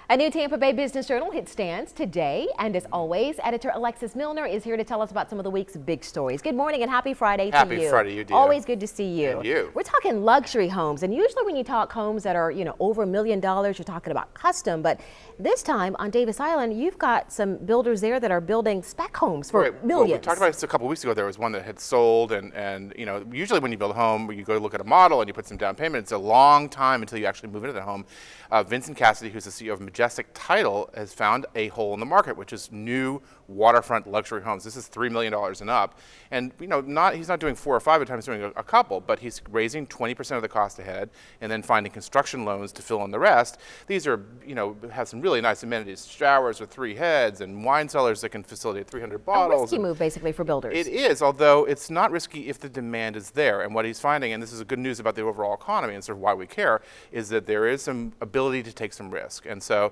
A new Tampa Bay Business Journal hit stands today, and as always, editor Alexis Muellner is here to tell us about some of the week's big stories. Good morning and happy Friday to you. Happy Friday, you dear. Always good to see you. And you. We're talking luxury homes, and usually when you talk homes that are, over $1 million, you're talking about custom, but this time on Davis Island, you've got some builders there that are building spec homes for millions. Well, we talked about this a couple weeks ago. There was one that had sold, and usually when you build a home, you go to look at a model and you put some down payment. It's a long time until you actually move into the home. Vincent Cassidy, who's the CEO of Majestic Title, has found a hole in the market, which is new waterfront luxury homes. This is $3 million and up. And he's not doing 4 or 5 at a time, he's doing a couple, but he's raising 20% of the cost ahead and then finding construction loans to fill in the rest. These are, have some really nice amenities, showers with 3 heads and wine cellars that can facilitate 300 bottles. A risky move basically for builders. It is, although it's not risky if the demand is there. And what he's finding, and this is good news about the overall economy and sort of why we care, is that there is some ability to take some risk. And so,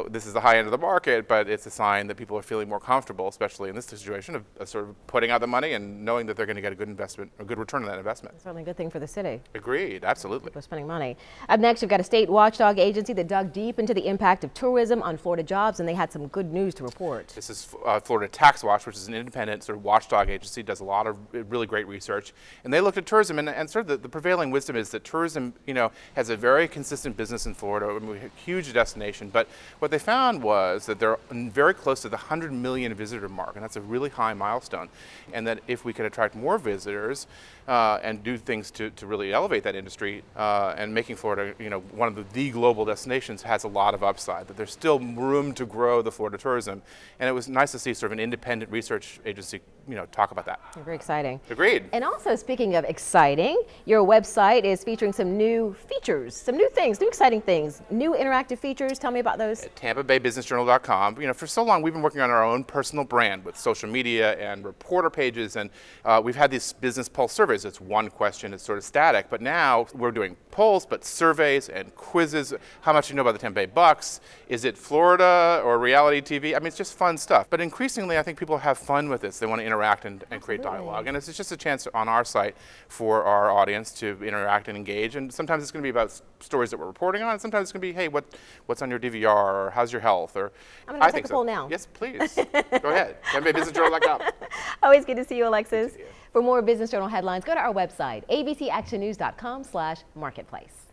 this is the high end of the market, but it's a sign that people are feeling more comfortable, especially in this situation, of sort of putting out the money and knowing that they're going to get a good investment, a good return on that investment. It's certainly a good thing for the city. Agreed, absolutely. People are spending money. Up next, we've got a state watchdog agency that dug deep into the impact of tourism on Florida jobs, and they had some good news to report. This is Florida Tax Watch, which is an independent sort of watchdog agency, does a lot of really great research, and they looked at tourism, and sort of the prevailing wisdom is that tourism, has a very consistent business in Florida. I mean, we have a huge destination, but what they found was that they're very close to the 100 million visitor mark, and that's a really high milestone, and that if we can attract more visitors and do things to really elevate that industry, and making Florida, one of the global destinations, has a lot of upside, that there's still room to grow the Florida tourism, and it was nice to see sort of an independent research agency, talk about that. Very exciting. Agreed. And also, speaking of exciting, your website is featuring some new features, some new things, new exciting things, new interactive features. Tell me about those. At TampaBayBusinessJournal.com. For so long we've been working on our own personal brand with social media and reporter pages, and we've had these business pulse surveys. It's one question, it's sort of static, but now we're doing polls, but surveys and quizzes. How much do you know about the Tampa Bay Bucks? Is it Florida or reality TV? I mean, it's just fun stuff. But increasingly, I think people have fun with this. They want to interact and create dialogue. And it's just a chance on our site for our audience to interact and engage. And sometimes it's going to be about stories that we're reporting on, and sometimes it's going to be, hey, what's on your DVR, or how's your health? Or I'm going to take a poll now. Yes, please. Go ahead. TampaBayBusinessJournal.com. Always good to see you, Alexis. For more Business Journal headlines, go to our website, abcactionnews.com/marketplace.